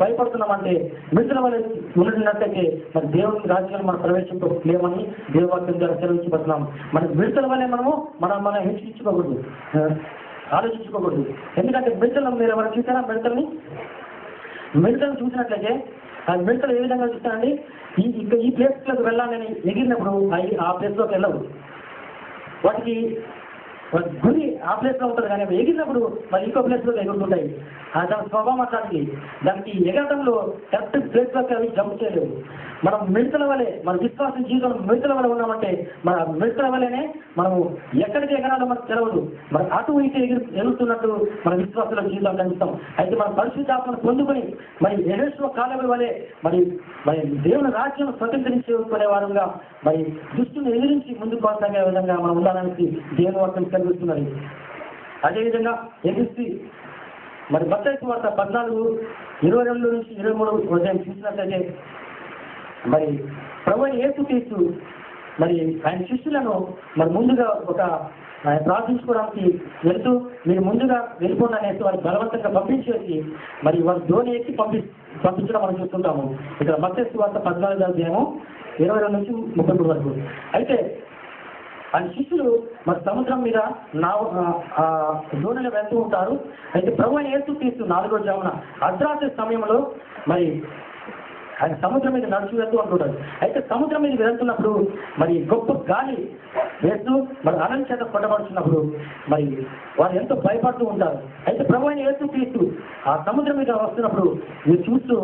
భయపడుతున్నామంటే మిడతల వల్ల ఉన్నట్లయితే మరి దేవుని రాజ్యాన్ని మనం ప్రవేశించలేమని దేవవాక్యం ద్వారా సెలవించబడుతున్నాం. మనకి మిడతల వల్లే మనం హెచ్చించుకోకూడదు, ఆలోచించుకోకూడదు. ఎందుకంటే మిడతలను మీరు ఎవరు చూసారా? మిడతలను చూసినట్లయితే ఆ మిడతలు ఏ విధంగా చూస్తారండి? ఈ ప్లేస్లోకి వెళ్ళాలని ఎగిరినప్పుడు ఆ ప్లేస్లోకి వెళ్ళవు. వాటికి గురి ఆ ప్లేస్లో ఉంటుంది, కానీ ఎగిరినప్పుడు మరి ఇంకో ప్లేస్లో ఎగురుతుంటాయి. దాని స్వభావం అట్లాంటిది. దానికి ఎగరడంలో కరెక్ట్ ప్లేస్లోకి అవి జంప్ చేయలేవు. మనం మిడతల వలె మన విశ్వాస జీవితం మిడతల వలె ఉన్నామంటే మన మిడతల వలెనే మనము ఎక్కడికి ఎగరాలో మనకు తెలవదు. మరి అటు ఇటు ఎగురుతున్నట్టు మన విశ్వాసంలో జీవితం కనిపిస్తాం. అయితే మన పరిశుద్ధాత్మను పొందుకొని మరి యెహోషువ కాలము వలె మరి దేవుని రాజ్యం స్వతంత్రించుకునే వారంగా మరి దుష్టుని ఎదిరించి ముందుకు కొనసాగే విధంగా మనం ఉండాలని దేవుని వాక్యం కనిపిస్తున్నది. అదేవిధంగా ఎగిసి మరి మత్తయి సువార్త 14:22-23 చూసినట్లయితే మరి ప్రభువైన యేసుక్రీస్తు మరి ఆయన శిష్యులను మరి ముందుగా ప్రార్థించుకోవడానికి వెళ్తూ మీరు ముందుగా వెళ్ళిపోండి అనేసి వారు బలవంతంగా పంపించేసి మరి వారు ధోని ఎక్కి పంపించడం మనం చూస్తుంటాము. ఇక్కడ మత్తయి సువార్త 14:22-33 వరకు. అయితే ఆయన శిష్యులు మరి సముద్రం మీద ధోనిలో వెళ్తూ ఉంటారు. అయితే ప్రభువైన యేసుక్రీస్తు 4వ జామున అర్ధరాత్రి సమయంలో మరి ఆయన సముద్రం మీద నడుచు వెళ్తూ ఉంటుంటారు. అయితే సముద్రం మీద వెళ్తున్నప్పుడు మరి గొప్ప గాలి వేస్తూ మరి అలల చేత కొట్టబడుతున్నప్పుడు మరి వారు ఎంతో భయపడుతూ ఉంటారు. అయితే ప్రభువైన యేసుక్రీస్తు ఆ సముద్రం మీద వస్తున్నప్పుడు మీరు చూస్తూ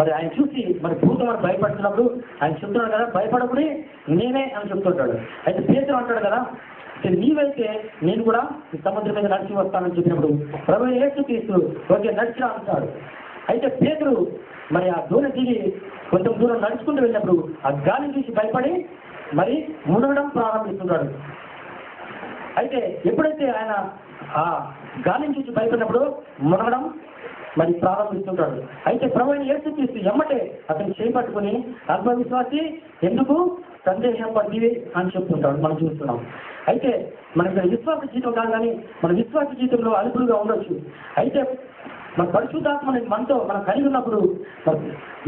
మరి ఆయన చూసి మరి భూతం అని భయపడుతున్నప్పుడు ఆయన చెప్తున్నాడు కదా, భయపడకుడి నేనే అని చెప్తుంటాడు. అయితే పేతురు అంటాడు కదా, నీవైతే నేను కూడా ఈ సముద్రం మీద నడిచి వస్తానని చెప్పినప్పుడు ప్రభువైన యేసుక్రీస్తు ఓకే నడిచిరా అంటాడు. అయితే పేతురు మరి ఆ దూరం దిగి కొంచెం దూరం నడుచుకుంటూ వెళ్ళినప్పుడు ఆ గాలిని చూసి భయపడి మరి మునగడం ప్రారంభిస్తున్నాడు. అయితే ఎప్పుడైతే ఆయన ఆ గాలిని చూసి భయపడినప్పుడు మునగడం మరి ప్రారంభిస్తుంటాడు. అయితే ప్రభువైన యేసుక్రీస్తు ఎమ్మటే అతను చేపట్టుకుని ఆత్మవిశ్వాసి ఎందుకు సందేహం పడివి అని చెప్తుంటాడు. మనం చూస్తున్నాం. అయితే మనకి విశ్వాస జీవితం కాదు, కానీ మన విశ్వాస జీవితంలో అలుపులుగా ఉండొచ్చు. అయితే మన పరిశుద్ధాత్మ మనతో మనం కలిగి ఉన్నప్పుడు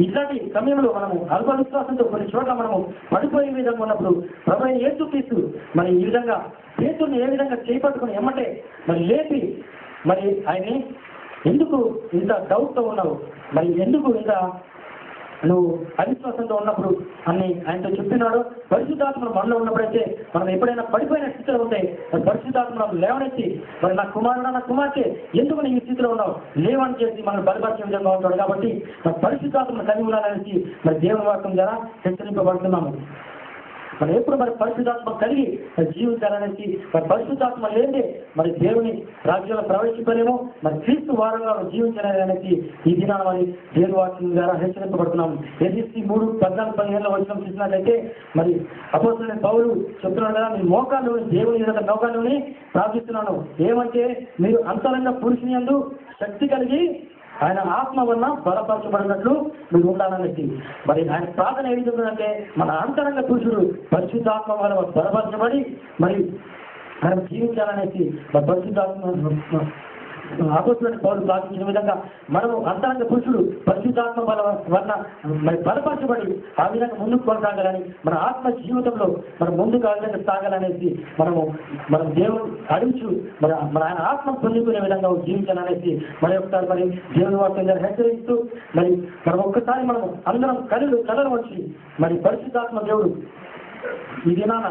ఇట్లాంటి సమయంలో మనము అల్ప విశ్వాసంతో కొన్ని చోట్ల మనము పడిపోయే విధంగా ఉన్నప్పుడు ప్రభువైన యేసుక్రీస్తు మరి ఈ విధంగా పేతురుని ఏ విధంగా చేపట్టుకుని ఎమ్మటే మరి లేపి మరి ఆయన్ని ఎందుకు ఇంత డౌట్తో ఉన్నావు, మరి ఎందుకు ఇంత నువ్వు అవిశ్వాసంతో ఉన్నప్పుడు అని ఆయనతో చెప్పినాడు. పరిశుద్ధాత్మ మనలో ఉన్నప్పుడైతే మనం ఎప్పుడైనా పడిపోయిన స్థితిలో ఉంటే పరిశుద్ధాత్మ లేవనెత్తి మరి నా కుమారుడు నా కుమార్తె ఎందుకు నీ ఈ స్థితిలో ఉన్నావు లేవని చేసి మనం బలపరిచే విధంగా ఉంటాడు. కాబట్టి మన పరిశుద్ధాత్మ కలిగి ఉండాలనేసి మరి దేవుని వాక్యం ద్వారా హెచ్చరింపబడుతున్నాము. మనం ఎప్పుడు మరి పరిశుద్ధాత్మ కలిగి జీవించాలనేసి మరి పరిశుద్ధాత్మ లేదే మరి దేవుని రాజ్యంలో ప్రవేశించలేము, మరి క్రీస్తు వారంగా జీవించాలనేసి ఈ దినాన్ని మరి దేవుని వాక్యం ద్వారా హెచ్చరింపబడుతున్నాము. ఎఫెసీ 3:14-15 వచనం చూసినట్లయితే మరి అపోస్తలుడైన పౌలు చెప్తున్నాడు కదా, మీ మోకాళ్ళలోని దేవుని యొక్క మోకాళ్ళలోని ప్రార్థిస్తున్నాను ఏమంటే మీరు అంతరంగ పురుషుని యందు శక్తి కలిగి ఆయన ఆత్మ వలన బలపరచబడినట్లు మీరు ఉండాలనేసి మరి ఆయన ప్రార్థన ఏ విధంగా అంటే మన అంతరంగ పురుషుడు పరిశుద్ధాత్మ వల్ల బలపరచబడి మరి ఆయన జీవించాలనేసి మరి పరిశుద్ధాత్మ అపోస్తలుడైన పౌలు ప్రార్థించిన విధంగా మనము అంతరంగ పురుషుడు పరిశుద్ధాత్మ వలన మరి బలపరచబడి ఆ విధంగా ముందుకు కొనసాగాలని మన ఆత్మ జీవితంలో మనం ముందుకు ఆ విధంగా సాగాలనేసి మనం దేవుడు అడుగుచు మన ఆయన ఆత్మ పొందుకునే విధంగా జీవించాలనేసి మరి ఒకసారి మరి దేవుని వాక్యంగా హెచ్చరిస్తూ మరి మనం ఒక్కసారి మనం అందరం కళలు వచ్చి మరి పరిశుద్ధాత్మ దేవుడు ఈ దినాన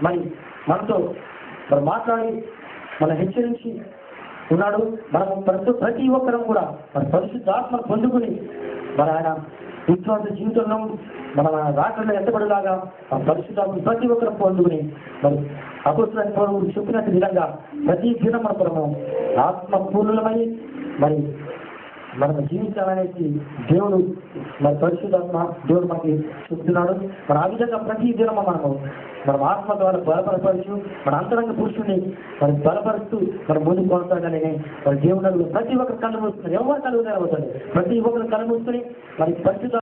మరి మనతో మరి మాట్లాడి మన హెచ్చరించి ఉన్నాడు. మనం ప్రతి ఒక్కరం కూడా మన పరిశుద్ధాత్మను పొందుకుని మరి ఆయన విశ్వాస జీవితంలో మన రాష్ట్రంలో ఎత్తబడిలాగా ఆ పరిశుద్ధాత్మ ప్రతి ఒక్కరం పొందుకుని మరి అపోస్తలుడైన పౌలు చెప్పినట్టు విధంగా ప్రతి దినం మనము ఆత్మ పూర్ణమై మరి మనం జీవించాలనేసి దేవుడు మరి పరిశుద్ధాత్మ దేవుడు మనకి చెప్తున్నాడు. మరి ఆ విధంగా ప్రతి దినం మనం ఆత్మ ద్వారా బలపరచు మన అంతరంగ పురుషుని మరి బలపరుస్తూ మనం ముందుకు కొనసాగాలని మరి దేవుడు ప్రతి ఒక్కరు కళ్ళు మూసుకుని ఎవరు కళ్ళు తెరవద్దండి, ప్రతి ఒక్కరు కళ్ళు మూసుకుని మరి పరిశుద్ధ